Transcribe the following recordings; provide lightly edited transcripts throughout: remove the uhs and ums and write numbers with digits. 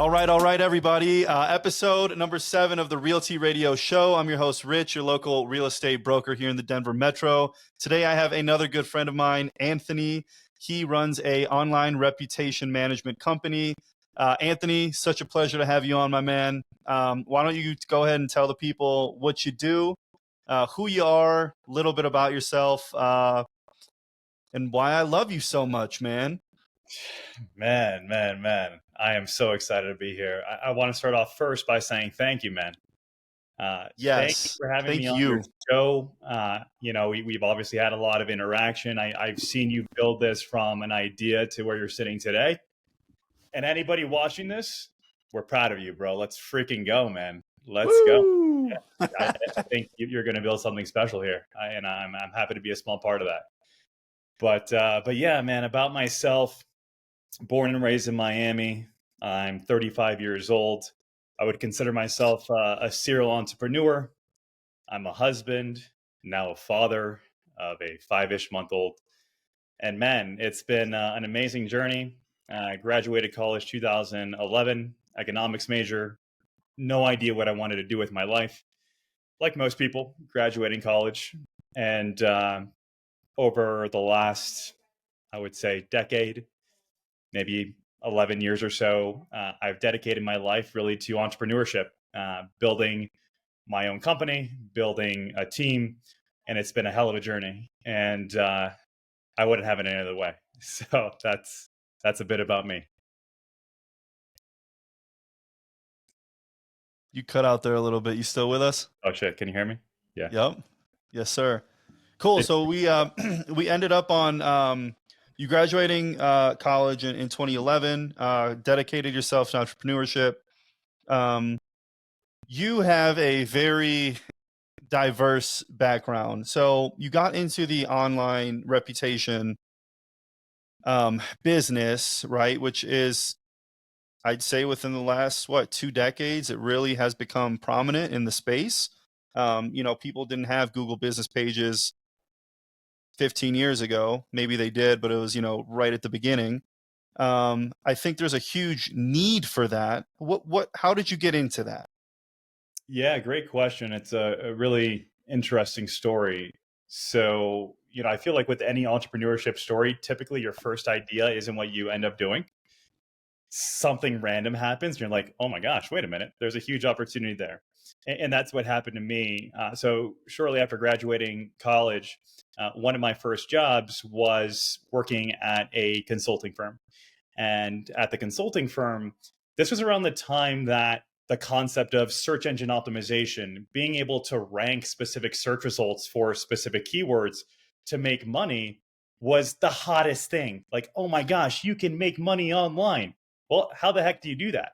All right, everybody. Episode number 7 of the Real Tea Radio Show. I'm your host, Rich, your local real estate broker here in the Denver Metro. Today, I have another good friend of mine, Anthony. He runs a online reputation management company. Anthony, such a pleasure to have you on, my man. Why don't you go ahead and tell the people what you do, who you are, a little bit about yourself, and why I love you so much, man. Man. I am so excited to be here. I want to start off first by saying thank you, man. Thank you Yes, for having thank me on you. your show. We've obviously had a lot of interaction. I've seen you build this from an idea to where you're sitting today. And anybody watching this, we're proud of you, bro. Let's freaking go, man. Let's go. Woo! Yeah, I think you're going to build something special here, and I'm happy to be a small part of that. But yeah, man. About myself. Born and raised in Miami. I'm 35 years old. I would consider myself a serial entrepreneur. I'm a husband, now a father of a 5-ish month old. And man, it's been an amazing journey. I graduated college 2011, economics major. No idea what I wanted to do with my life. Like most people, graduating college. And over the last, I would say, decade, maybe 11 years or so, I've dedicated my life really to entrepreneurship, building my own company, building a team, and it's been a hell of a journey. And I wouldn't have it any other way. So that's a bit about me. You cut out there a little bit. You still with us? Oh shit! Can you hear me? Yeah. Yep. Yes, sir. Cool. So we ended up on you graduating college in 2011. Dedicated yourself to entrepreneurship. You have a very diverse background. So you got into the online reputation business, right? Which is, I'd say, within the last 2 decades, it really has become prominent in the space. People didn't have Google business pages 15 years ago. Maybe they did, but it was, right at the beginning. I think there's a huge need for that. How did you get into that? Yeah, great question. It's a really interesting story. So, I feel like with any entrepreneurship story, typically your first idea isn't what you end up doing. Something random happens. And you're like, oh my gosh, wait a minute. There's a huge opportunity there. And that's what happened to me. So shortly after graduating college, one of my first jobs was working at a consulting firm. And at the consulting firm, this was around the time that the concept of search engine optimization, being able to rank specific search results for specific keywords to make money, was the hottest thing. Like, oh my gosh, you can make money online. Well, how the heck do you do that?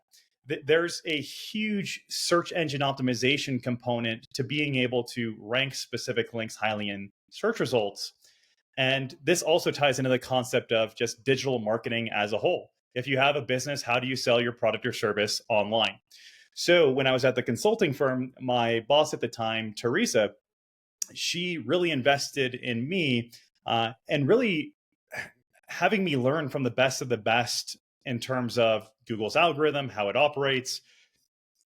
There's a huge search engine optimization component to being able to rank specific links highly in search results. And this also ties into the concept of just digital marketing as a whole. If you have a business, how do you sell your product or service online? So when I was at the consulting firm, my boss at the time, Teresa, she really invested in me and really having me learn from the best of the best in terms of Google's algorithm, how it operates,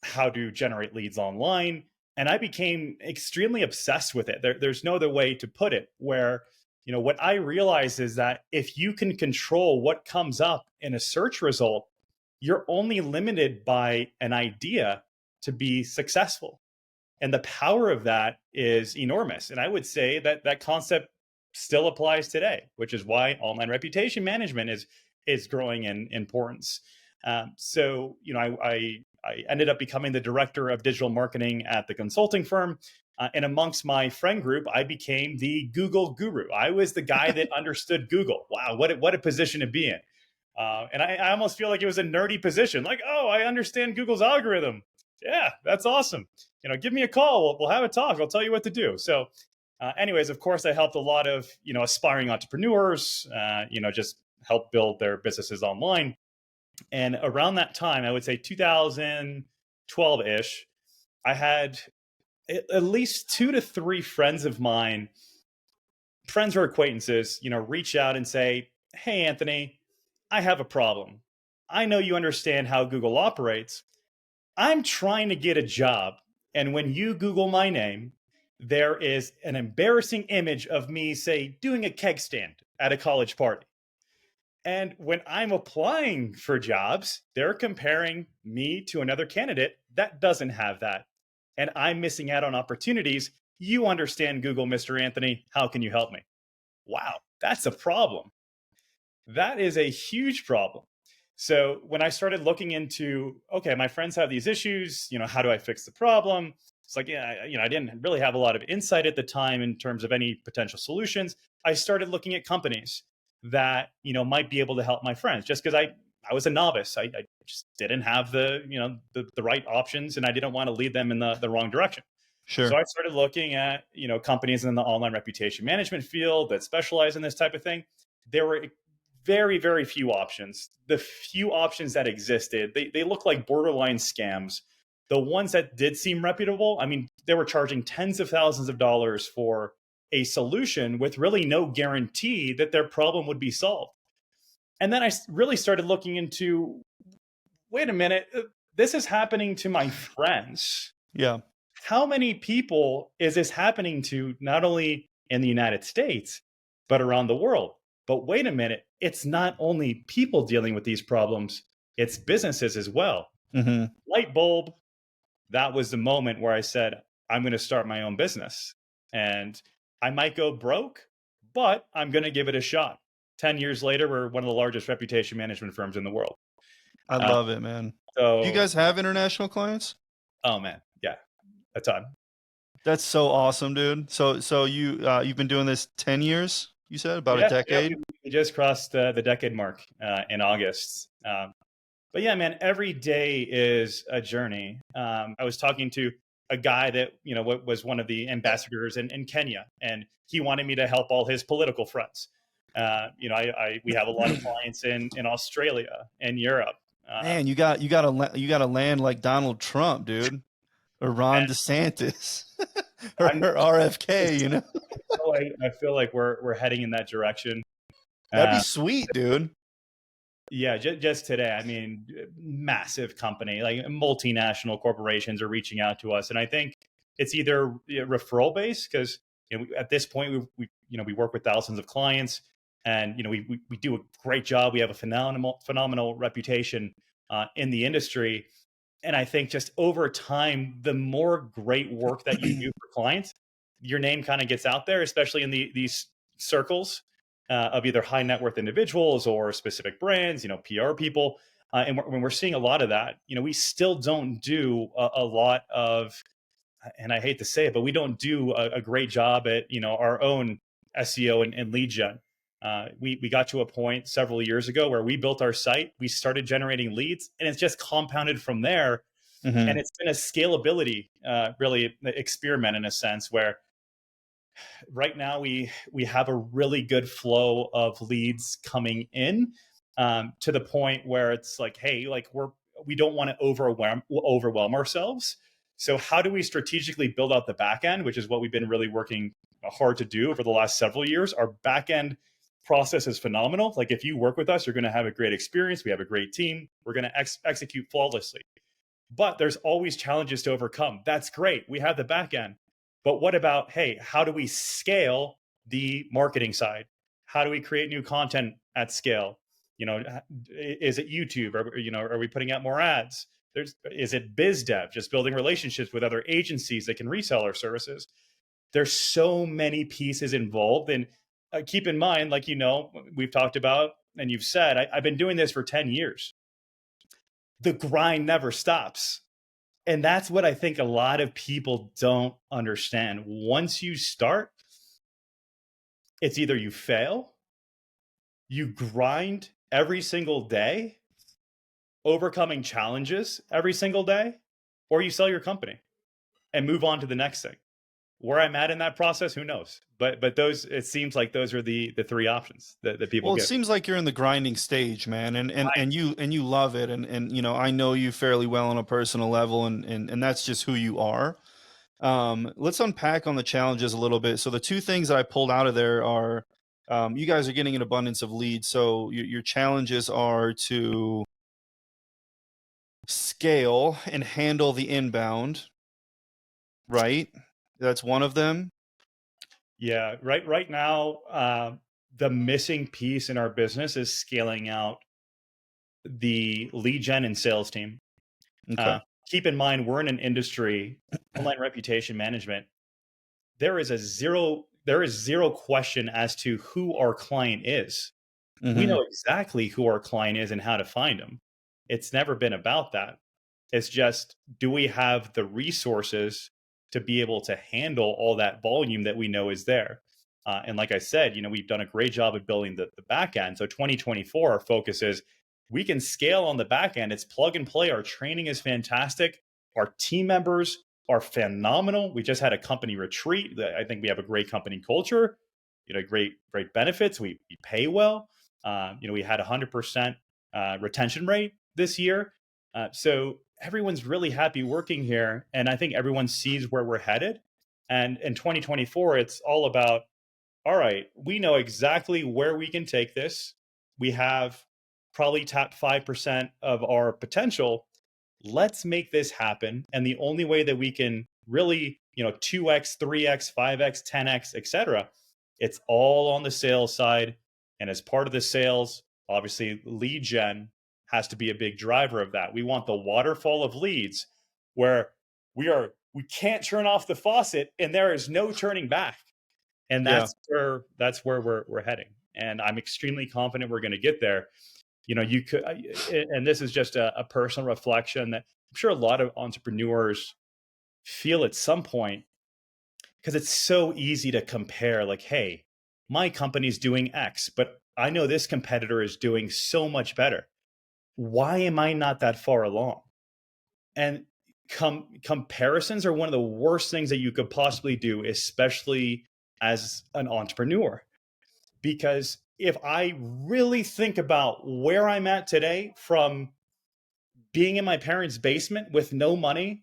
how to generate leads online. And I became extremely obsessed with it. There's no other way to put it, where, what I realized is that if you can control what comes up in a search result, you're only limited by an idea to be successful. And the power of that is enormous. And I would say that that concept still applies today, which is why online reputation management is growing in importance. So, I ended up becoming the director of digital marketing at the consulting firm. And amongst my friend group, I became the Google guru. I was the guy that understood Google. Wow, what a position to be in. And I almost feel like it was a nerdy position. Like, oh, I understand Google's algorithm. Yeah, that's awesome. Give me a call. We'll have a talk. I'll tell you what to do. So anyways, of course, I helped a lot of, aspiring entrepreneurs, just help build their businesses online. And around that time, I would say 2012-ish, I had at least 2 to 3 friends of mine, friends or acquaintances, reach out and say, hey, Anthony, I have a problem. I know you understand how Google operates. I'm trying to get a job. And when you Google my name, there is an embarrassing image of me, say, doing a keg stand at a college party. And when I'm applying for jobs, they're comparing me to another candidate that doesn't have that. And I'm missing out on opportunities. You understand Google, Mr. Anthony. How can you help me? Wow, that's a problem. That is a huge problem. So when I started looking into, okay, my friends have these issues, how do I fix the problem? It's like, yeah, I didn't really have a lot of insight at the time in terms of any potential solutions. I started looking at companies that, might be able to help my friends just because I was a novice. I just didn't have the right options, and I didn't want to lead them in the wrong direction. So Sure. I started looking at, companies in the online reputation management field that specialize in this type of thing. There were very, very few options. The few options that existed, they look like borderline scams. The ones that did seem reputable, I mean, they were charging tens of thousands of dollars for a solution with really no guarantee that their problem would be solved. And then I really started looking into, wait a minute, this is happening to my friends. Yeah. How many people is this happening to, not only in the United States, but around the world? But wait a minute, it's not only people dealing with these problems, it's businesses as well. Hmm. Light bulb, that was the moment where I said, I'm going to start my own business. And I might go broke, but I'm going to give it a shot. 10 years later, we're one of the largest reputation management firms in the world. I Uh, love it, man. Do you so, guys have international clients? oh man, yeah, a ton. That's so awesome, dude. So you've been doing this 10 years, you said? About a Yeah, decade? we just crossed the decade mark in August. But yeah, man, every day is a journey. I was talking to a guy that was one of the ambassadors in Kenya, and he wanted me to help all his political friends. We have a lot of clients in Australia and Europe. Man, you gotta land like Donald Trump, dude. Or Ron DeSantis. or I'm, RFK, you know? I feel like we're heading in that direction. That'd be Uh, sweet, dude. Yeah, just today, I mean, massive company, like multinational corporations are reaching out to us, and I think it's either referral based because at this point we work with thousands of clients, and we do a great job. We have a phenomenal reputation in the industry, and I think just over time, the more great work that you do for clients, your name kind of gets out there, especially in these circles of either high net worth individuals or specific brands, PR people. And when we're seeing a lot of that, we still don't do a lot of, and I hate to say it, but we don't do a great job at, our own SEO and lead gen. We got to a point several years ago where we built our site, we started generating leads, and it's just compounded from there. Hmm. And it's been a scalability really experiment in a sense where right now we have a really good flow of leads coming in to the point where it's like, hey, like we don't want to overwhelm ourselves. So how do we strategically build out the back end, which is what we've been really working hard to do over the last several years. Our back end process is phenomenal. Like if you work with us, you're going to have a great experience. We have a great team. We're going to execute flawlessly. But there's always challenges to overcome. That's great. We have the back end. But what about, hey, how do we scale the marketing side? How do we create new content at scale? Is it YouTube? Are we putting out more ads? Is it biz dev, just building relationships with other agencies that can resell our services? There's so many pieces involved. And keep in mind, like, we've talked about, and you've said, I've been doing this for 10 years. The grind never stops. And that's what I think a lot of people don't understand. Once you start, it's either you fail, you grind every single day, overcoming challenges every single day, or you sell your company and move on to the next thing. Where I'm at in that process, who knows? But those, it seems like those are the three options that people Well, it give. seems like you're in the grinding stage, man, and you love it, and I know you fairly well on a personal level, and that's just who you are. Let's unpack on the challenges a little bit. So the two things that I pulled out of there are, you guys are getting an abundance of leads, so your challenges are to scale and handle the inbound, right? That's one of them. Yeah, right now, the missing piece in our business is scaling out the lead gen and sales team. Okay. Keep in mind, we're in an industry, online reputation management. There is zero question as to who our client is. We Mm-hmm. know exactly who our client is and how to find them. It's never been about that. It's just, do we have the resources to be able to handle all that volume that we know is there? And like I said, we've done a great job of building the back end. So 2024, our focus is we can scale on the back end. It's plug and play. Our training is fantastic. Our team members are phenomenal. We just had a company retreat. I think we have a great company culture. Great benefits. We pay well. We had 100% retention rate this year. So everyone's really happy working here, and I think everyone sees where we're headed. And in 2024, it's all about, all right, we know exactly where we can take this. We have probably tapped 5% of our potential. Let's make this happen. And the only way that we can really, 2x, 3x, 5x, 10x, etc., it's all on the sales side. And as part of the sales, obviously, lead gen has to be a big driver of that. We want the waterfall of leads where we can't turn off the faucet and there is no turning back. And Yeah. that's where we're heading. And I'm extremely confident we're going to get there. You could, and this is just a personal reflection that I'm sure a lot of entrepreneurs feel at some point, because it's so easy to compare, like, hey, my company's doing X, but I know this competitor is doing so much better. Why am I not that far along? And comparisons are one of the worst things that you could possibly do, especially as an entrepreneur. Because if I really think about where I'm at today, from being in my parents' basement with no money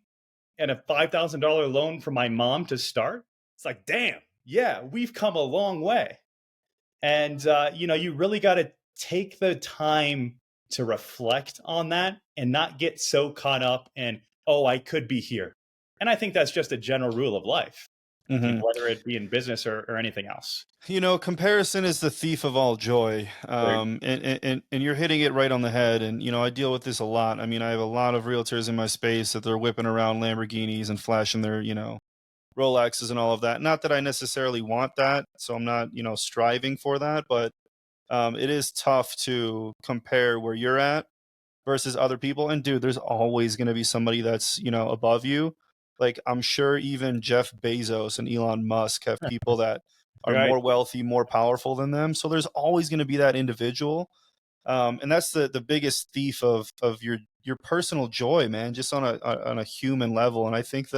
and a $5,000 loan from my mom to start, it's like, damn, yeah, we've come a long way. And, you really got to take the time to reflect on that and not get so caught up in, oh, I could be here. And I think that's just a general rule of life, Mm-hmm. whether it be in business or anything else. Comparison is the thief of all joy. Right. And you're hitting it right on the head. And, I deal with this a lot. I mean, I have a lot of realtors in my space that they're whipping around Lamborghinis and flashing their, Rolexes and all of that. Not that I necessarily want that. So I'm not, striving for that. But it is tough to compare where you're at versus other people. And dude, there's always going to be somebody that's, above you. Like I'm sure even Jeff Bezos and Elon Musk have people that are Right. more wealthy, more powerful than them. So there's always going to be that individual. And that's the biggest thief of your personal joy, man, just on a human level. And I think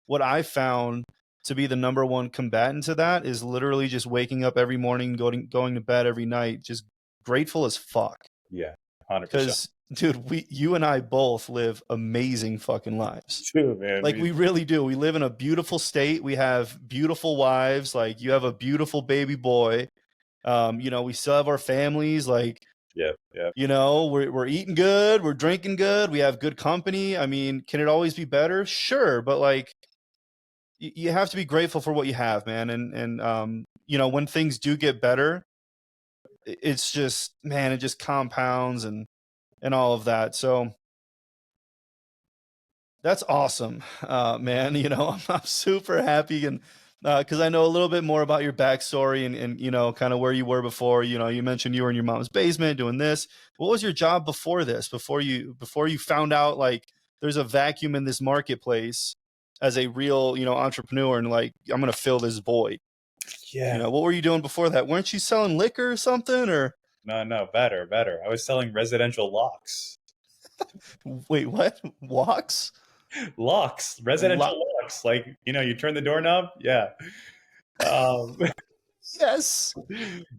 what I found to be the number one combatant to that is literally just waking up every morning, going to bed every night, just grateful as fuck. Yeah. 100%. Because, dude, you and I both live amazing fucking lives. True, man. Like we really do. We live in a beautiful state. We have beautiful wives. Like you have a beautiful baby boy. We still have our families. Like, Yeah. Yeah. we're eating good. We're drinking good. We have good company. I mean, can it always be better? Sure, but like, you have to be grateful for what you have, man. And when things do get better, it's just, man, it just compounds and all of that. So that's awesome, man. I'm super happy, and because I know a little bit more about your backstory and kind of where you were before. You mentioned you were in your mom's basement doing this. What was your job before this? Before you found out like there's a vacuum in this marketplace as a real entrepreneur, and like I'm gonna fill this void. Yeah. What were you doing before that? Weren't you selling liquor or something? Or No, better. I was selling residential locks. wait, what? Walks? Locks, Lo- residential locks. Like, you turn the doorknob. Yeah. Um, yes.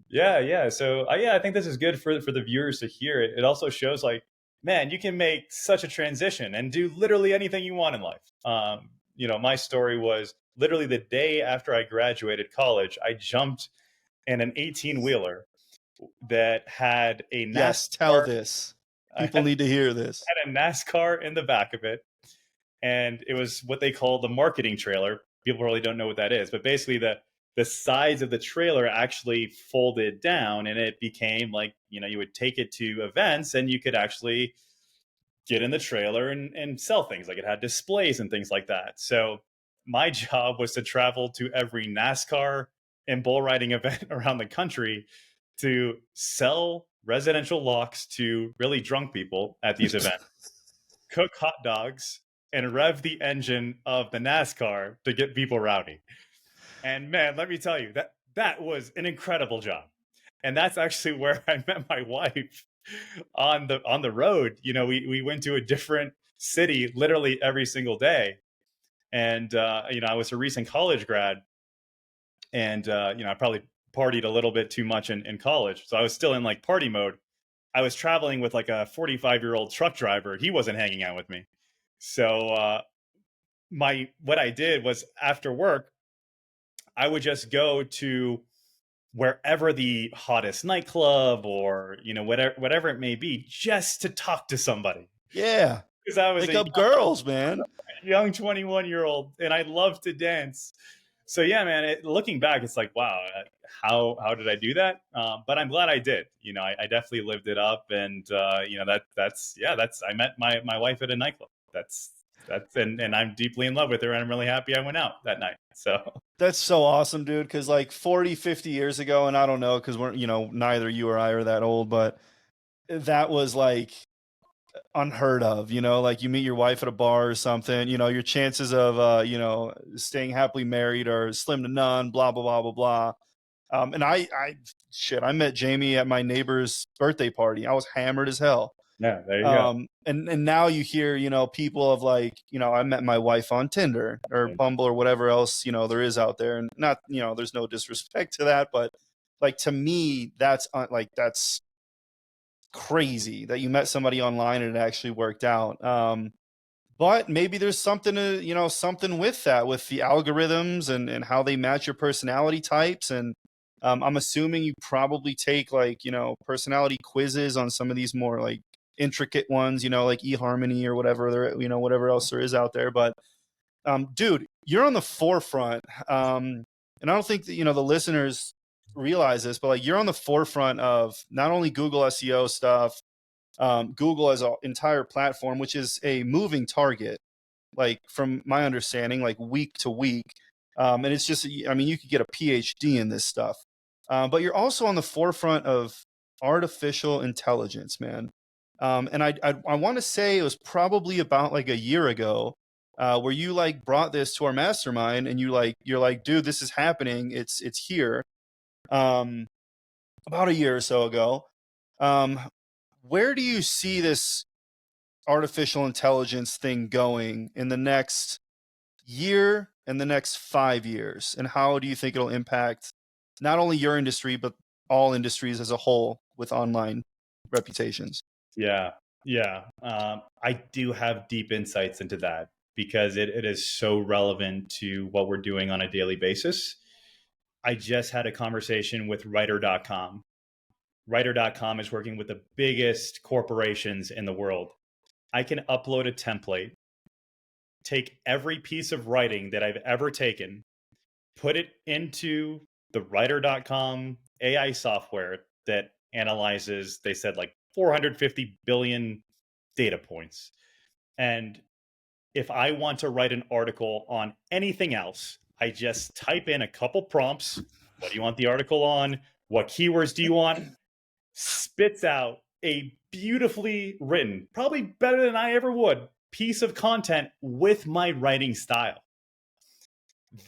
yeah. So, yeah, I think this is good for the viewers to hear it. It also shows, like, man, you can make such a transition and do literally anything you want in life. My story was literally the day after I graduated college, I jumped in an 18-wheeler that had a Yes. Tell NASCAR this. People need to hear this. had a NASCAR in the back of it, and it was what they call the marketing trailer. People really don't know what that is, but basically the sides of the trailer actually folded down, and it became like, you would take it to events, and you could actually get in the trailer and sell things. Like, it had displays and things like that. So my job was to travel to every NASCAR and bull riding event around the country to sell residential locks to really drunk people at these events, cook hot dogs, and rev the engine of the NASCAR to get people rowdy. And man, let me tell you, that was an incredible job. And that's actually where I met my wife on the road. We went to a different city literally every single day. And I was a recent college grad, and I probably partied a little bit too much in college. So I was still in like party mode. I was traveling with like a 45-year-old truck driver. He wasn't hanging out with me. So what I did was, after work, I would just go to wherever the hottest nightclub, or whatever it may be, just to talk to somebody, Yeah. because I was Pick up girls, man. young 21-year-old, and I love to dance. So yeah, man, looking back, it's like, wow, how did I do that? But I'm glad I did. I definitely lived it up, and that's I met my wife at a nightclub. That's and I'm deeply in love with her, and I'm really happy I went out that night. So That's so awesome, dude. Because like 40, 50 years ago, and I don't know, because we're, neither you or I are that old, but that was like unheard of. Like, you meet your wife at a bar or something, your chances of staying happily married are slim to none, blah blah blah blah blah. And I met Jamie at my neighbor's birthday party. I was hammered as hell. yeah, there you go. And now you hear, people of like, I met my wife on Tinder or Bumble or whatever else, there is out there. And not, there's no disrespect to that, but like, to me, that's crazy that you met somebody online and it actually worked out. But maybe there's something something with that, with the algorithms and how they match your personality types. And I'm assuming you probably take like, personality quizzes on some of these more like intricate ones, like eHarmony or whatever there, whatever else there is out there. But dude, you're on the forefront. And I don't think that, the listeners realize this, but like, you're on the forefront of not only Google SEO stuff, Google as an entire platform, which is a moving target, like from my understanding, like week to week. And it's just, I mean, you could get a PhD in this stuff. But you're also on the forefront of artificial intelligence, man. And I want to say it was probably about like a year ago, where you like brought this to our mastermind, and you're like, dude, this is happening. It's here. About a year or so ago. Where do you see this artificial intelligence thing going in the next year and the next 5 years? And how do you think it'll impact not only your industry, but all industries as a whole with online reputations? Yeah, yeah. I do have deep insights into that, because it is so relevant to what we're doing on a daily basis. I just had a conversation with writer.com. Writer.com is working with the biggest corporations in the world. I can upload a template, take every piece of writing that I've ever taken, put it into the writer.com AI software that analyzes, they said, like 450 billion data points. And if I want to write an article on anything else, I just type in a couple prompts. What do you want the article on? What keywords do you want? Spits out a beautifully written, probably better than I ever would, piece of content with my writing style.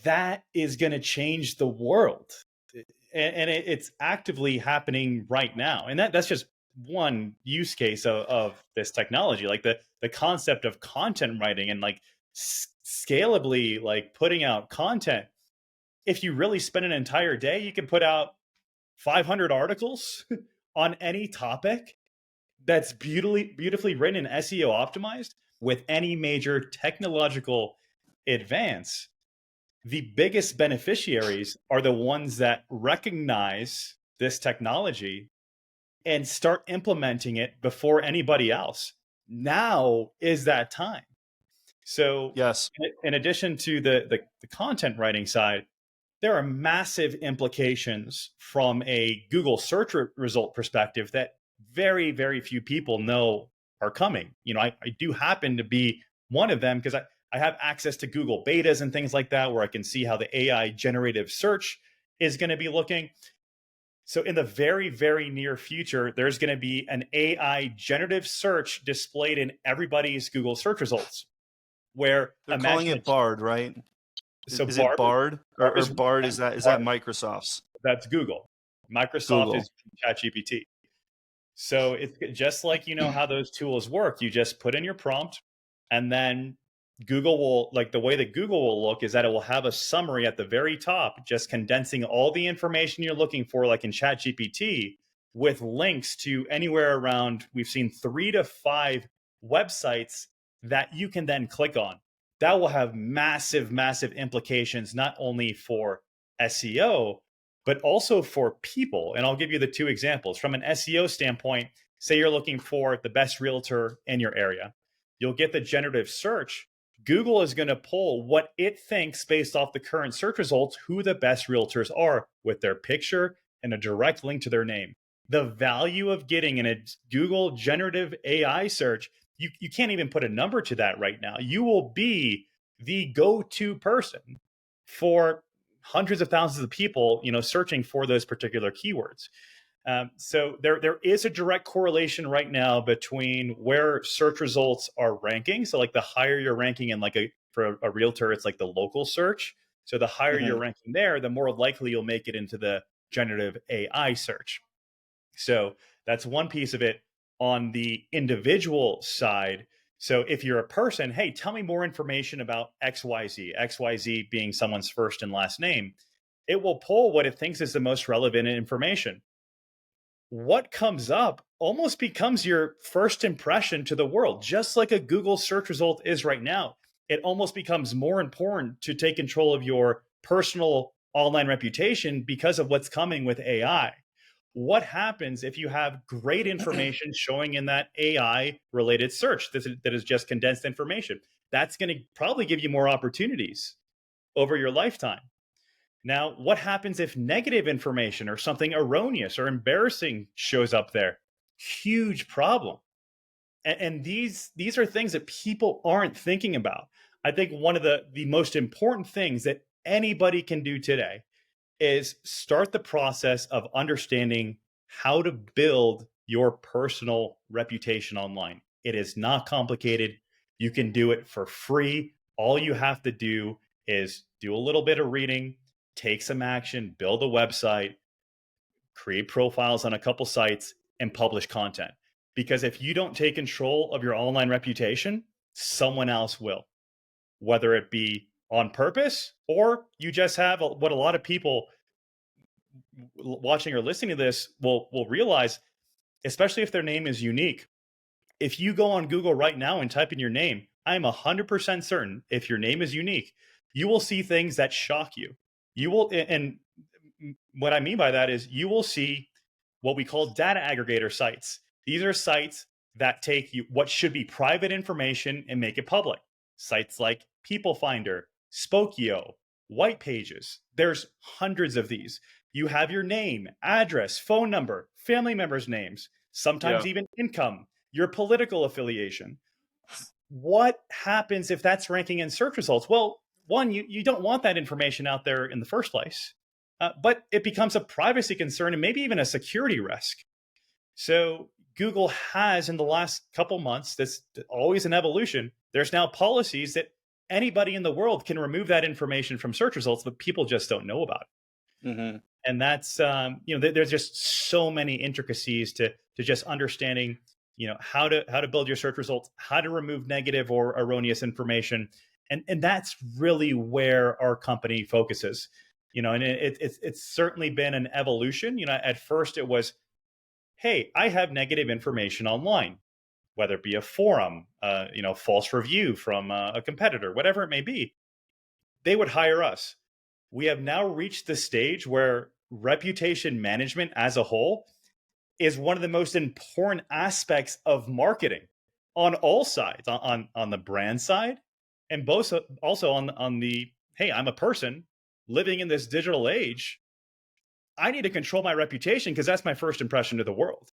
That is going to change the world. And it's actively happening right now. And that's just one use case of this technology, like the concept of content writing and like scalably like putting out content. If you really spend an entire day, you can put out 500 articles on any topic that's beautifully written and SEO optimized with any major technological advance. The biggest beneficiaries are the ones that recognize this technology and start implementing it before anybody else. Now is that time. So Yes. in addition to the content writing side, there are massive implications from a Google search result perspective that very, very few people know are coming. I do happen to be one of them because I have access to Google betas and things like that, where I can see how the AI generative search is going to be looking. So in the very, very near future, there's going to be an AI generative search displayed in everybody's Google search results, where They're calling imagine it Bard, right? so Is it Bard or Barb is Bard? Is that Microsoft's? that's Google. Microsoft Google. is ChatGPT. So it's just like how those tools work. You just put in your prompt, and then Google will, like, the way that Google will look is that it will have a summary at the very top, just condensing all the information you're looking for, like in ChatGPT, with links to anywhere around, we've seen 3 to 5 websites that you can then click on. That will have massive, massive implications, not only for SEO, but also for people. And I'll give you the 2 examples. From an SEO standpoint, say you're looking for the best realtor in your area. You'll get the generative search. Google is going to pull what it thinks based off the current search results, who the best realtors are, with their picture and a direct link to their name. The value of getting in a Google generative AI search, you can't even put a number to that right now. You will be the go-to person for hundreds of thousands of people, searching for those particular keywords. So there is a direct correlation right now between where search results are ranking. So like the higher you're ranking in, like for a realtor, it's like the local search. So the higher you're Mhm. ranking there, the more likely you'll make it into the generative AI search. So that's one piece of it. On the individual side, so if you're a person, hey, tell me more information about XYZ, XYZ being someone's first and last name, it will pull what it thinks is the most relevant information. What comes up almost becomes your first impression to the world, just like a Google search result is right now. It almost becomes more important to take control of your personal online reputation because of what's coming with AI. What happens if you have great information showing in that AI related search that is just condensed information? That's going to probably give you more opportunities over your lifetime. Now, what happens if negative information or something erroneous or embarrassing shows up there? Huge problem. And these are things that people aren't thinking about. I think one of the most important things that anybody can do today is start the process of understanding how to build your personal reputation online. It is not complicated. You can do it for free. All you have to do is do a little bit of reading, take some action, build a website, create profiles on a couple sites, and publish content. Because if you don't take control of your online reputation, someone else will, whether it be on purpose or you just have what a lot of people watching or listening to this will realize, especially if their name is unique. If you go on Google right now and type in your name, I'm 100% certain if your name is unique, you will see things that shock you. You will, and what I mean by that is you will see what we call data aggregator sites. These are sites that take what should be private information and make it public. Sites like People Finder, Spokeo, White Pages. There's hundreds of these. You have your name, address, phone number, family members' names, sometimes Yeah. even income, your political affiliation. What happens if that's ranking in search results? Well, one, you don't want that information out there in the first place, but it becomes a privacy concern and maybe even a security risk. So Google has, in the last couple months, that's always an evolution. There's now policies that anybody in the world can remove that information from search results, but people just don't know about it. Hmm. And that's there's just so many intricacies to just understanding how to build your search results, how to remove negative or erroneous information, and that's really where our company focuses. And it's certainly been an evolution. At first it was, hey, I have negative information online, whether it be a forum, false review from a competitor, whatever it may be. They would hire us. We have now reached the stage where reputation management as a whole is one of the most important aspects of marketing on all sides, on the brand side, and both also on the, hey, I'm a person living in this digital age. I need to control my reputation because that's my first impression to the world.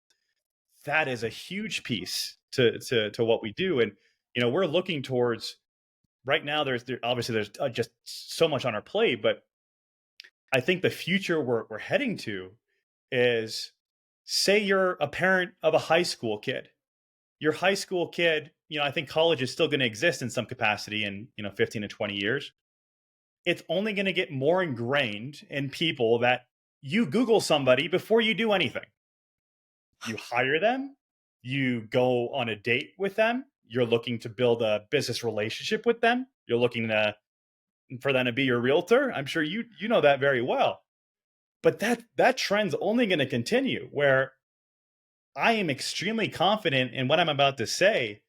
That is a huge piece to what we do. And we're looking towards right now. Obviously there's just so much on our plate, but I think the future we're heading to is, say you're a parent of a high school kid. Your high school kid, I think college is still going to exist in some capacity in 15 to 20 years. It's only going to get more ingrained in people that you Google somebody before you do anything. You hire them, you go on a date with them, you're looking to build a business relationship with them, you're looking for them to be your realtor. I'm sure you know that very well. But that trend's only going to continue, where I am extremely confident in what I'm about to say.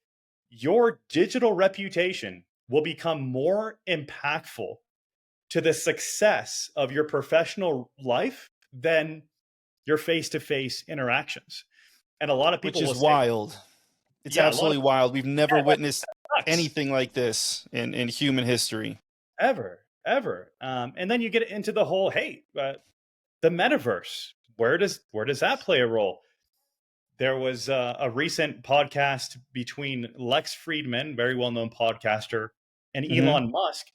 Your digital reputation will become more impactful to the success of your professional life than your face-to-face interactions. And a lot of people which is will say, wild. It's yeah, a lot of, absolutely wild. We've never yeah, that's witnessed nuts. anything like this in human history. Ever. And then you get into the whole, hey, the metaverse. Where does that play a role? There was a recent podcast between Lex Friedman, very well-known podcaster, and Mm-hmm. Elon Musk,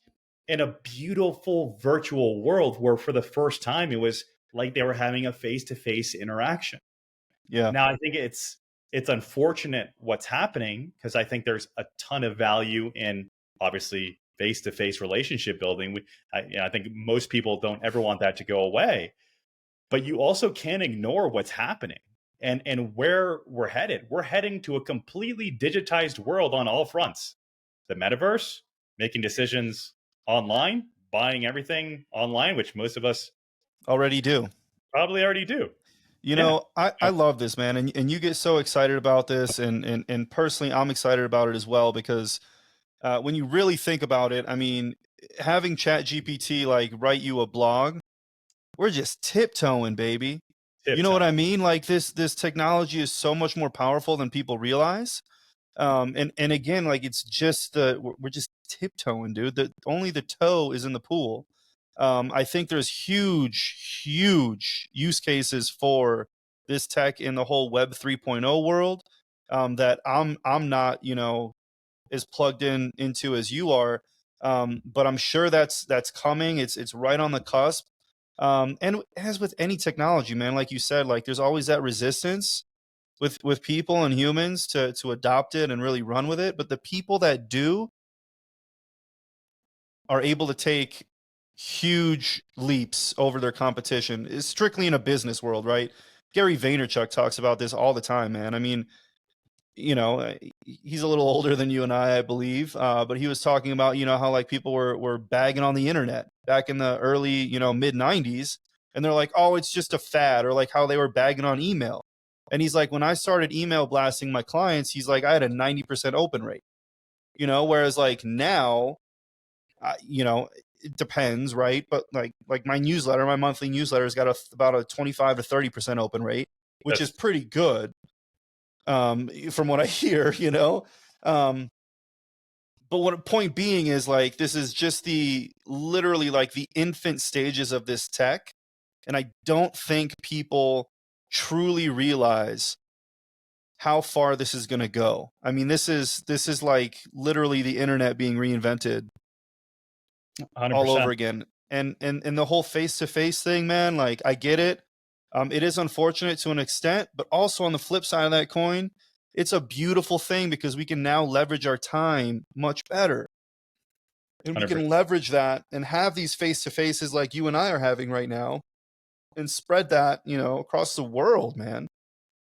in a beautiful virtual world where for the first time it was like they were having a face-to-face interaction. Yeah. Now, I think it's unfortunate what's happening, because I think there's a ton of value in, obviously, face-to-face relationship building. I think most people don't ever want that to go away, but you also can't ignore what's happening and where we're headed. We're heading to a completely digitized world on all fronts. The metaverse, making decisions online, buying everything online, which most of us Already do. probably already do. You Yeah. know, I love this, man. And you get so excited about this. And personally, I'm excited about it as well, because when you really think about it, I mean, having ChatGPT like write you a blog, we're just tiptoeing, baby. You know what I Tiptoeing. mean? Like this technology is so much more powerful than people realize. And again, like it's just we're just tiptoeing, dude. Only the toe is in the pool. I think there's huge use cases for this tech in the whole Web 3.0 world, that I'm not, as plugged into as you are. But I'm sure that's coming. It's right on the cusp. And as with any technology, man, like you said, like there's always that resistance with people and humans to adopt it and really run with it. But the people that do are able to take huge leaps over their competition, is strictly in a business world, right? Gary Vaynerchuk talks about this all the time, man. I mean, he's a little older than you and I believe, but he was talking about, how like people were bagging on the internet back in the early, mid 90s, and they're like, oh, it's just a fad, or like how they were bagging on email. And he's like, when I started email blasting my clients, he's like, I had a 90% open rate, whereas like now, it depends, right? But like my newsletter, my monthly newsletter has got about a 25 to 30% open rate, which is That's pretty good, from what I hear, Um, but what point being is, like, this is just literally like the infant stages of this tech. And I don't think people truly realize how far this is going to go. I mean, this is like literally the internet being reinvented all over 100%. again. And the whole face to face thing, man, like I get it. It is unfortunate to an extent, but also on the flip side of that coin, it's a beautiful thing because we can now leverage our time much better. And we 100%. can leverage that and have these face to faces like you and I are having right now, and spread that, across the world, man.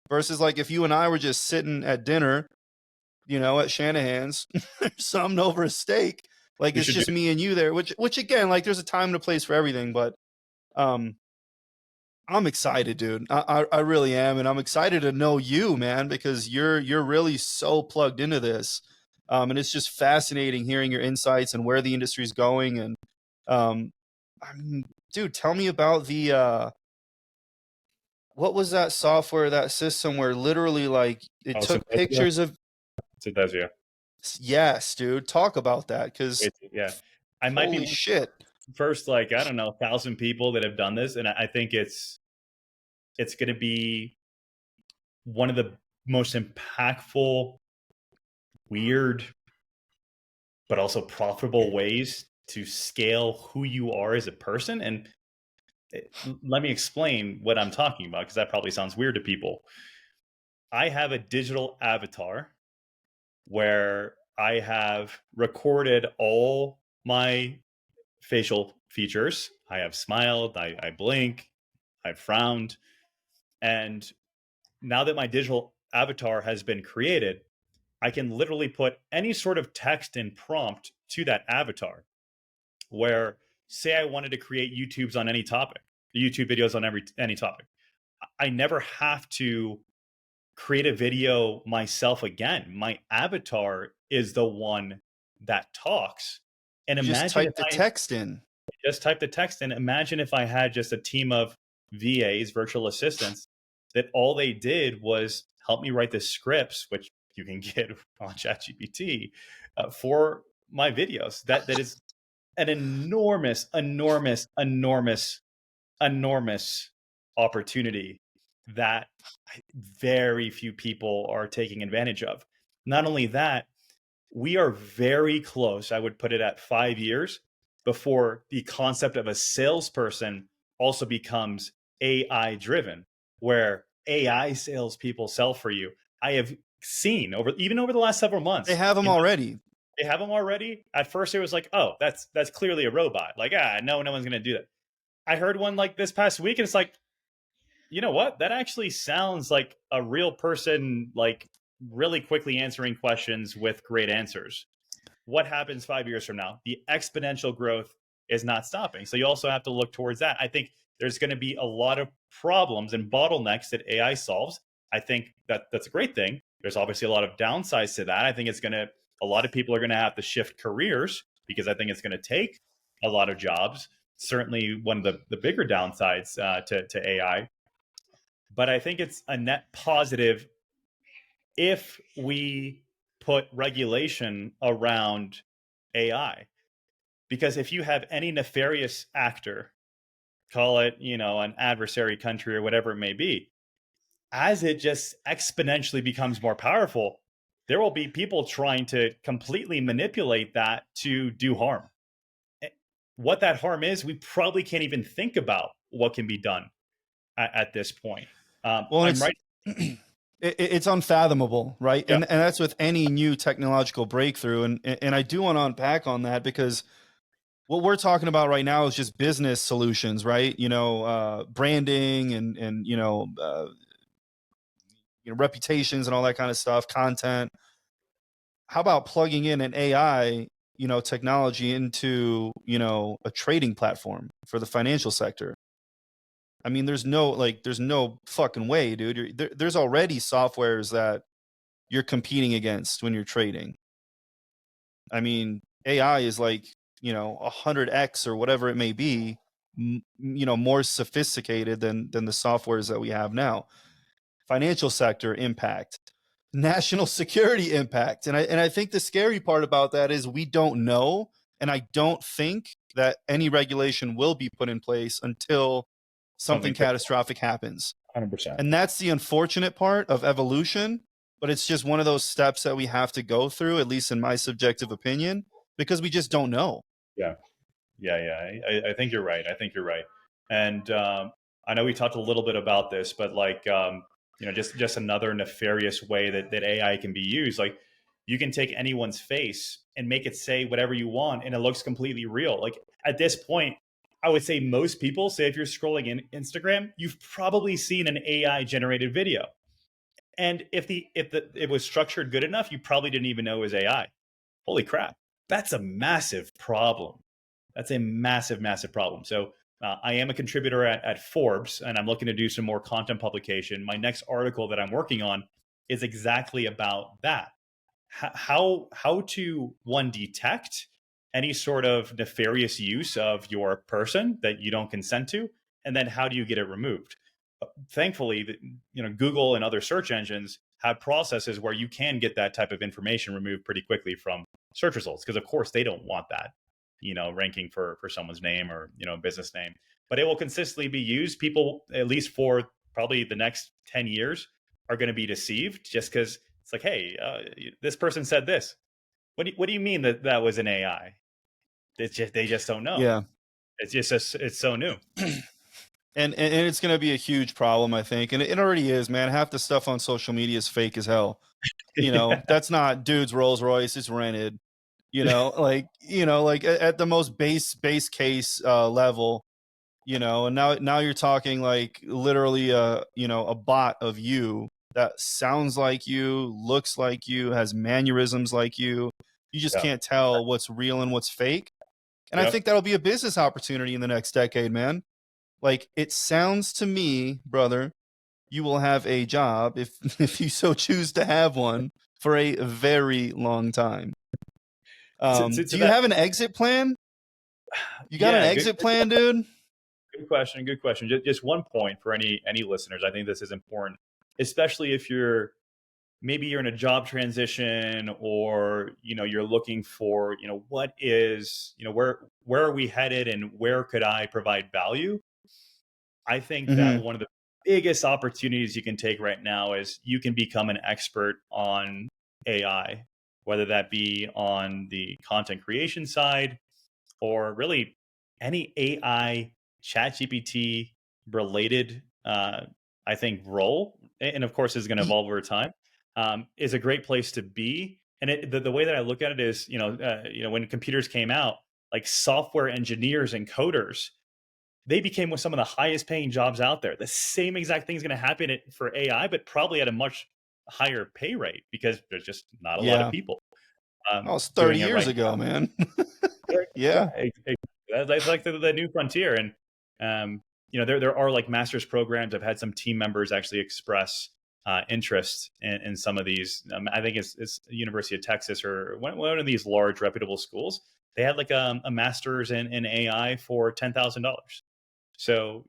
Versus like if you and I were just sitting at dinner, at Shanahan's, something over a steak. Like We it's should do just me and you there, which again, like there's a time and a place for everything, but um I'm excited, dude. I really am, and I'm excited to know you, man, because you're really so plugged into this. And it's just fascinating hearing your insights and where the industry's going. And um I mean, dude, tell me about what was that software, that system where literally like it Oh, took Symposia. pictures of, Symposia. yes, dude, talk about that, because Yeah, I might be holy one of shit. the first, like, I don't know, 1,000 people that have done this, and I think it's going to be one of the most impactful, weird, but also profitable ways to scale who you are as a person. And let me explain what I'm talking about, because that probably sounds weird to people. I have a digital avatar where I have recorded all my facial features. I have smiled, I blink, I've frowned. And now that my digital avatar has been created, I can literally put any sort of text and prompt to that avatar where, say I wanted to create YouTubes on any topic, YouTube videos on any topic. I never have to create a video myself again. My avatar is the one that talks. And You just imagine if type the I text in. just type the text in. Imagine if I had just a team of VAs, virtual assistants, that all they did was help me write the scripts, which you can get on ChatGPT, for my videos. That is an enormous, enormous, enormous, enormous opportunity that very few people are taking advantage of. Not only that, we are very close. I would put it at 5 years before the concept of a salesperson also becomes AI driven, where AI salespeople sell for you. I have seen even over the last several They months, have them already. they have them already. At first, it was like, oh, that's clearly a robot. Like, no one's gonna do that. I heard one like this past week, and it's like, you know what? That actually sounds like a real person, like really quickly answering questions with great answers. What happens 5 years from now? The exponential growth is not stopping. So you also have to look towards that. I think there's going to be a lot of problems and bottlenecks that AI solves. I think that's a great thing. There's obviously a lot of downsides to that. I think a lot of people are going to have to shift careers, because I think it's going to take a lot of jobs. Certainly one of the bigger downsides to AI. But I think it's a net positive if we put regulation around AI. Because if you have any nefarious actor, call it, an adversary country or whatever it may be, as it just exponentially becomes more powerful, there will be people trying to completely manipulate that to do harm. What that harm is, we probably can't even think about what can be done at this point. Well, I'm it's right. it's unfathomable, right? Yeah, And that's with any new technological breakthrough. And I do want to unpack on that, because what we're talking about right now is just business solutions, right? Branding and reputations and all that kind of stuff, content. How about plugging in an AI, technology into, a trading platform for the financial sector? I mean, there's no fucking way, dude. There's already softwares that you're competing against when you're trading. I mean, AI is like, 100x or whatever it may be, more sophisticated than the softwares that we have now. Financial sector impact, national security impact. And I think the scary part about that is we don't know, and I don't think that any regulation will be put in place until something something terrible. catastrophic happens. 100%. And that's the unfortunate part of evolution, but it's just one of those steps that we have to go through, at least in my subjective opinion, because we just don't know. Yeah. Yeah. I think you're right. I think you're right. And I know we talked a little bit about this, but like, just another nefarious way that AI can be used. Like, you can take anyone's face and make it say whatever you want, and it looks completely real. Like, at this point, I would say most people, say if you're scrolling in Instagram, you've probably seen an AI generated video. And if it was structured good enough, you probably didn't even know it was AI. Holy crap. That's a massive problem. That's a massive, massive problem. So I am a contributor at Forbes, and I'm looking to do some more content publication. My next article that I'm working on is exactly about that. How to, one, detect any sort of nefarious use of your person that you don't consent to, and then how do you get it removed? thankfully, Google and other search engines have processes where you can get that type of information removed pretty quickly from search results, because of course they don't want that, ranking for someone's name or business name. But it will consistently be used. People, at least for probably the next 10 years, are going to be deceived just because it's like, hey, this person said this. What do you mean that that was an AI? They just don't know. Yeah. It's so new. And it's going to be a huge problem, I think. And it already is, man. Half the stuff on social media is fake as hell. Yeah. That's not dude's Rolls Royce. It's rented. Like at the most base case level, and now you're talking like literally a bot of you that sounds like you, looks like you, has mannerisms like you. You just Yeah. can't tell what's real and what's fake. And I Yep. think that'll be a business opportunity in the next decade, man. Like it sounds to me, brother, you will have a job if if you so choose to have one for a very long time. To Do you that, have an exit plan? You got an yeah, good, exit plan, dude? good question. Good question. Just one point for any listeners. I think this is important, especially if maybe you're in a job transition, or you're looking for what is where are we headed and where could I provide value. I think that Mm-hmm. one of the biggest opportunities you can take right now is you can become an expert on AI, whether that be on the content creation side or really any AI chat GPT related, I think, role. And of course, is going to evolve over time, is a great place to be. And the way that I look at it is, when computers came out, like software engineers and coders, they became some of the highest paying jobs out there. The same exact thing is going to happen for AI, but probably at a much higher pay rate because there's just not a lot of Yeah. people Oh, it's 30 doing it years right ago, now. man. Yeah, Yeah. that's like the new frontier. And there are like master's programs. I've had some team members actually express interest in some of these. I think it's University of Texas or one of these large reputable schools. They had like a master's in AI for $10,000. So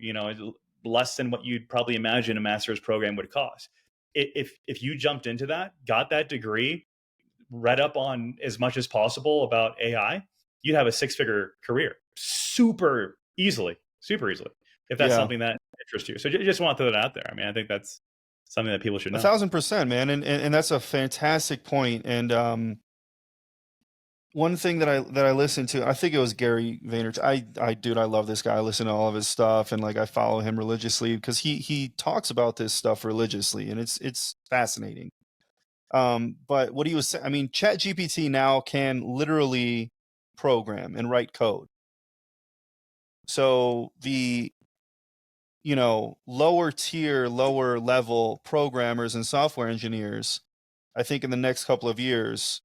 less than what you'd probably imagine a master's program would cost. If you jumped into that, got that degree, read up on as much as possible about AI, you'd have a six-figure career super easily, if that's Yeah. something that interests you. So just want to throw that out there. I mean, I think that's something that people should A know. 1000%, man. And that's a fantastic point. And one thing that I listened to, I think it was Gary Vaynerchuk. Dude, I love this guy. I listen to all of his stuff, and like I follow him religiously because he talks about this stuff religiously, and it's fascinating. But what he was saying, I mean, Chat GPT now can literally program and write code. So the lower tier, lower level programmers and software engineers, I think in the next couple of years,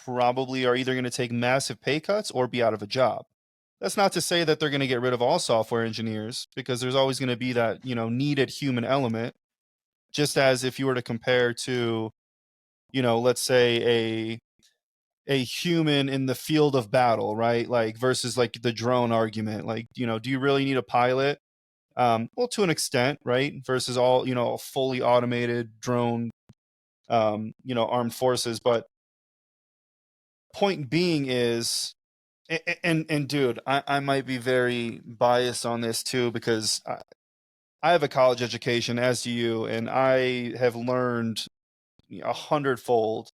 probably are either going to take massive pay cuts or be out of a job. That's not to say that they're going to get rid of all software engineers, because there's always going to be that, needed human element. Just as if you were to compare to, let's say a human in the field of battle, right? Like versus like the drone argument. Like, do you really need a pilot? Well, to an extent, right? Versus all, a fully automated drone, armed forces. But point being is, and dude, I might be very biased on this too, because I have a college education, as do you, and I have learned 100-fold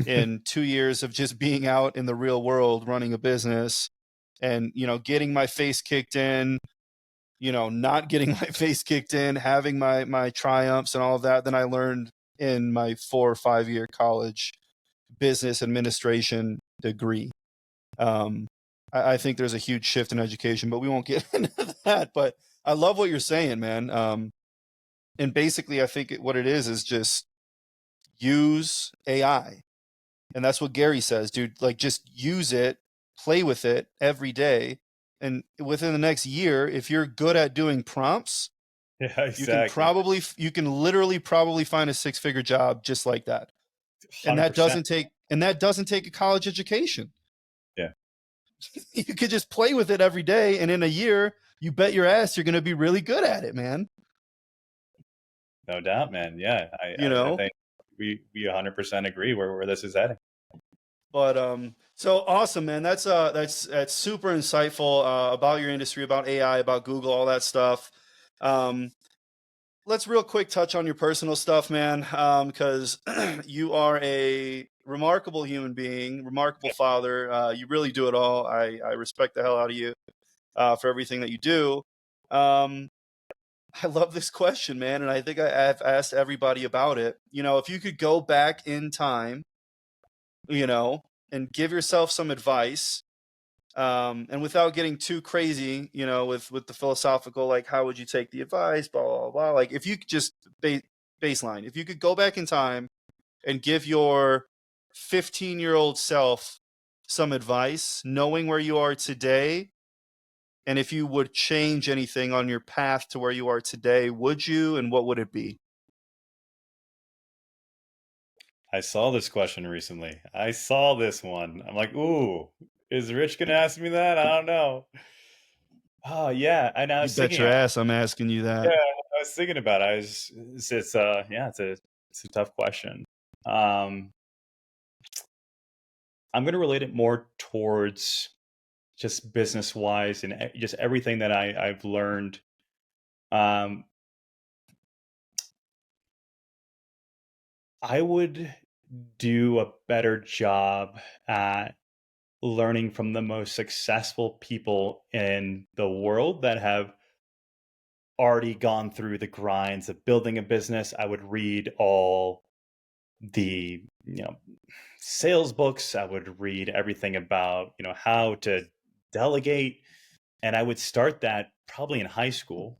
in 2 years of just being out in the real world running a business, and getting my face kicked in, not getting my face kicked in, having my triumphs and all of that. Then I learned in my 4 or 5 year college business administration degree. um, I think there's a huge shift in education, but we won't get into that. But I love what you're saying, man. And basically, I think what it is just use AI. And that's what Gary says, dude. Like, just use it, play with it every day. And within the next year, if you're good at doing prompts, Yeah, you can exactly. probably, you can literally probably find a 6-figure job just like that. And that 100%. doesn't take a college education. Yeah. You could just play with it every day, and in a year, you bet your ass you're going to be really good at it, man. No doubt, man. Yeah, you I know? think we 100% agree where this is heading. But so awesome, man. That's super insightful about your industry, about AI, about Google, all that stuff. Um, let's real quick touch on your personal stuff, man, because you are a remarkable human being, remarkable father. You really do it all. I respect the hell out of you for everything that you do. Um, I love this question, man, and I think I've asked everybody about it. If you could go back in time, you know, and give yourself some advice, and without getting too crazy, with the philosophical, like how would you take the advice, blah blah blah. Like if you could just baseline, if you could go back in time and give your 15-year-old self some advice, knowing where you are today, and if you would change anything on your path to where you are today, would you, and what would it be? I saw this question recently. I saw this one. I'm like, ooh, is Rich gonna ask me that? I don't know. Oh yeah, and I You was bet thinking, your ass I'm asking you yeah, that. I was thinking about it. Yeah, it's a tough question. Um, I'm gonna relate it more towards just business wise and just everything that I've learned. Um, I would do a better job at learning from the most successful people in the world that have already gone through the grinds of building a business. I would read all the, sales books. I would read everything about, how to delegate. And I would start that probably in high school.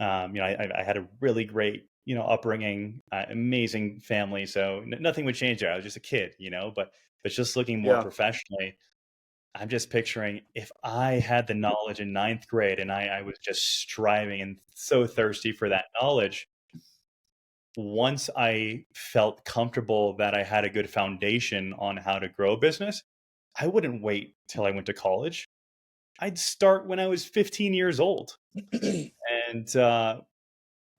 I had a really great, upbringing, amazing family. So nothing would change there. I was just a kid, but just looking more Yeah. professionally, I'm just picturing if I had the knowledge in ninth grade and I was just striving and so thirsty for that knowledge. Once I felt comfortable that I had a good foundation on how to grow a business, I wouldn't wait till I went to college. I'd start when I was 15 years old. And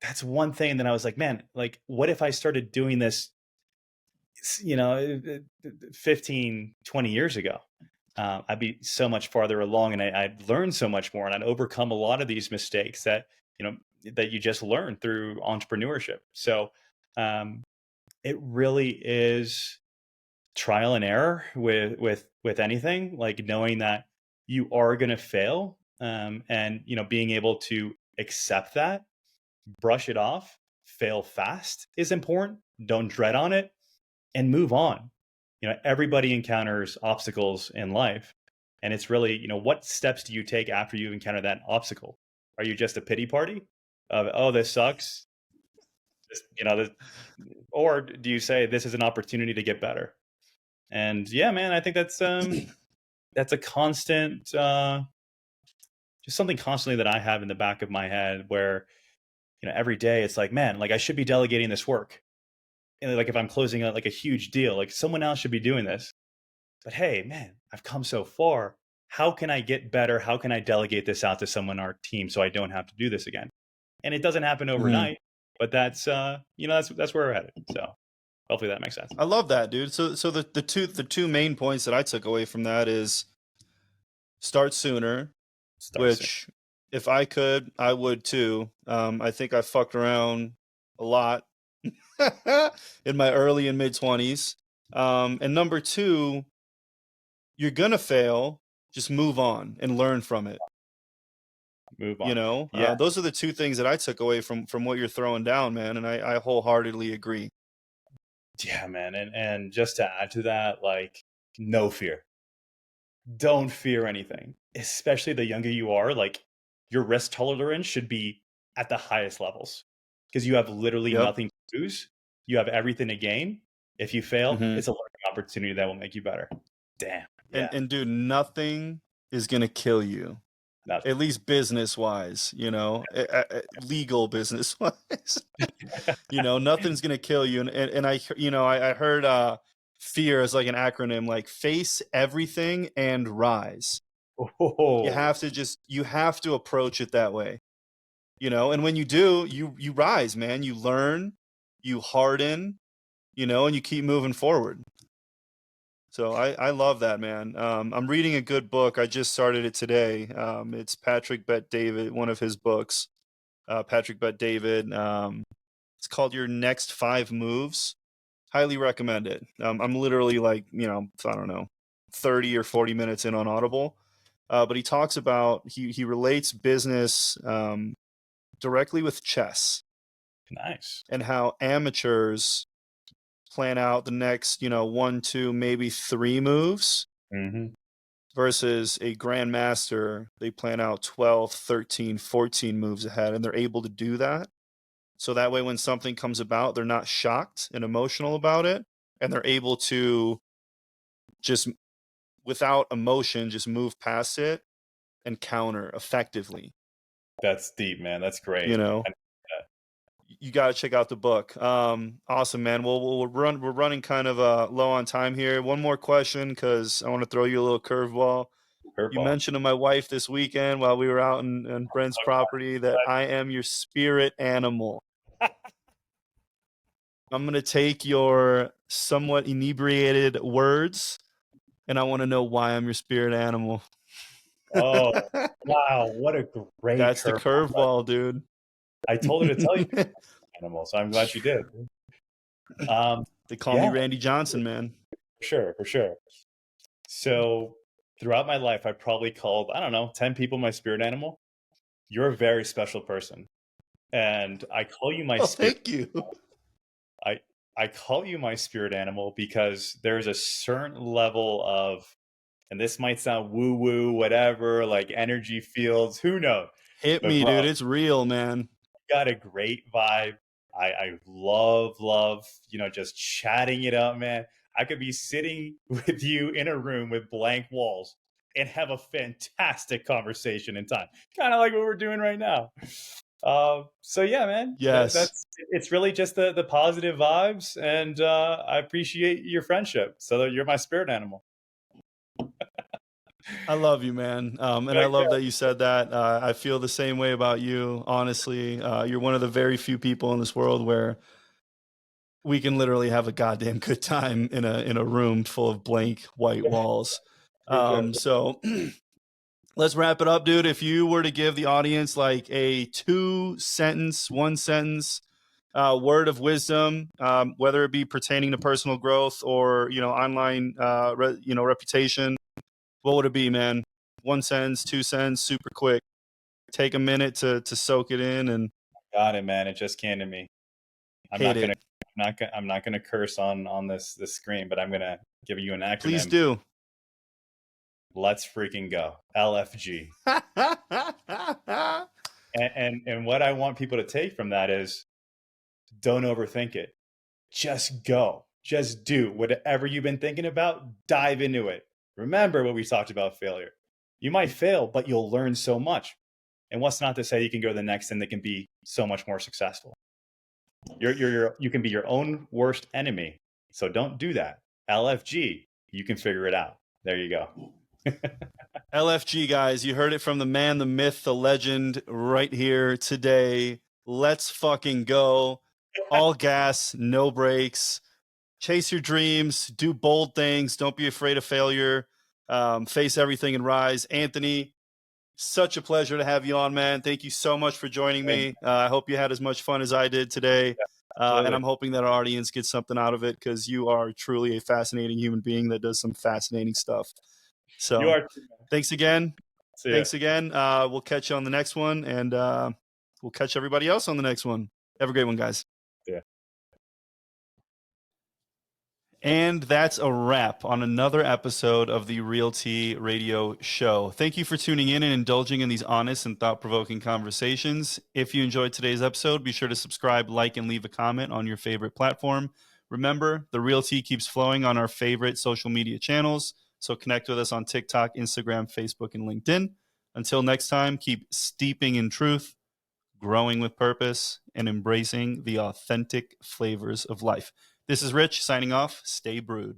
that's one thing that I was like, man, like, what if I started doing this, 15, 20 years ago? I'd be so much farther along and I'd learn so much more and I'd overcome a lot of these mistakes that, you know, that you just learn through entrepreneurship. So um, it really is trial and error with anything, like knowing that you are going to fail, and being able to accept that, brush it off, fail fast is important. Don't dread on it and move on. Everybody encounters obstacles in life. And it's really, what steps do you take after you encounter that obstacle? Are you just a pity party of, oh, this sucks? This, or do you say this is an opportunity to get better? And yeah, man, I think that's a constant, just something constantly that I have in the back of my head where, every day it's like, man, like I should be delegating this work. And like if I'm closing out like a huge deal, like someone else should be doing this. But hey, man, I've come so far. How can I get better? How can I delegate this out to someone on our team so I don't have to do this again? And it doesn't happen Mhm. overnight, but that's where we're headed. So hopefully that makes sense. I love that, dude. So the two main points that I took away from that is start sooner, Start soon. which if I could, I would too. I think I fucked around a lot in my early and mid 20s. And number two, you're gonna fail. Just move on and learn from it. Move on. Yeah, Those are the two things that I took away from what you're throwing down, man. And I wholeheartedly agree. yeah, man. And just to add to that, like no fear. Don't fear anything, especially the younger you are. Like your risk tolerance should be at the highest levels because you have literally Yep. nothing to lose. You have everything to gain. If you fail, Hmm. it's a learning opportunity that will make you better. Damn. And Yeah. and dude, nothing is gonna kill you. Nothing. At least business wise, legal business wise. Nothing's gonna kill you. And I heard fear as like an acronym, like face everything and rise. You Oh, have to approach it that way. And when you do, you rise, man. You learn, you harden, and you keep moving forward. So I love that, man. I'm reading a good book. I just started it today. It's Patrick Bet-David, one of his books. Patrick Bet-David. It's called Your Next 5 Moves. Highly recommend it. I'm literally like, I don't know, 30 or 40 minutes in on Audible. But he talks about, he relates business directly with chess. Nice. And how amateurs plan out the next, 1, 2, maybe 3 moves. Mm-hmm. Versus a grandmaster, they plan out 12, 13, 14 moves ahead, and they're able to do that. So that way, when something comes about, they're not shocked and emotional about it, and they're able to just, without emotion, just move past it and counter effectively. That's deep, man. That's great. You got to check out the book. Awesome, man. Well, we're running kind of low on time here. One more question, because I want to throw you a little curveball. You mentioned to my wife this weekend while we were out in Brent's property that I am your spirit animal. I'm going to take your somewhat inebriated words, and I want to know why I'm your spirit animal. Oh, wow. What a great That's the curveball, dude. I told her to tell you animal, so I'm glad she did. They call me Randy Johnson, man. For sure. So throughout my life, I probably called, I don't know, 10 people my spirit animal. You're a very special person. And I call you my spirit. Thank you. I call you my spirit animal because there's a certain level of, and this might sound woo-woo, whatever, like energy fields, who knows? Hit me, dude. It's real, man. You got a great vibe. I love, just chatting it up, man. I could be sitting with you in a room with blank walls and have a fantastic conversation in time. Kind of like what we're doing right now. So yeah, man. Yes. It's really just the positive vibes, and I appreciate your friendship. So you're my spirit animal. I love you, man. And I love that you said that. I feel the same way about you, honestly. You're one of the very few people in this world where we can literally have a goddamn good time in a room full of blank white walls. So let's wrap it up, dude. If you were to give the audience like a 2-sentence, 1-sentence word of wisdom, whether it be pertaining to personal growth or online reputation, what would it be, man? 1 sentence, 2 cents, super quick. Take a minute to soak it in and got it, man. It just came to me. I'm not gonna curse on this screen, but I'm gonna give you an acronym. Please do. Let's freaking go. LFG. and what I want people to take from that is, don't overthink it. Just go. Just do whatever you've been thinking about. Dive into it. Remember what we talked about failure. You might fail, but you'll learn so much. And what's not to say you can go to the next thing that can be so much more successful. You can be your own worst enemy. So don't do that. LFG, you can figure it out. There you go. LFG, guys, you heard it from the man, the myth, the legend right here today. Let's fucking go. All gas, no brakes. Chase your dreams, do bold things. Don't be afraid of failure. Face everything and rise. Anthony, such a pleasure to have you on, man. Thank you so much for joining me. I hope you had as much fun as I did today. And I'm hoping that our audience gets something out of it, because you are truly a fascinating human being that does some fascinating stuff. So you are too, thanks again. Thanks again. We'll catch you on the next one, and we'll catch everybody else on the next one. Have a great one, guys. Yeah. And that's a wrap on another episode of the Real Tea Radio Show. Thank you for tuning in and indulging in these honest and thought-provoking conversations. If you enjoyed today's episode, be sure to subscribe, like, and leave a comment on your favorite platform. Remember, the Real Tea keeps flowing on our favorite social media channels, so connect with us on TikTok, Instagram, Facebook, and LinkedIn. Until next time, keep steeping in truth, growing with purpose, and embracing the authentic flavors of life. This is Rich signing off. Stay brewed.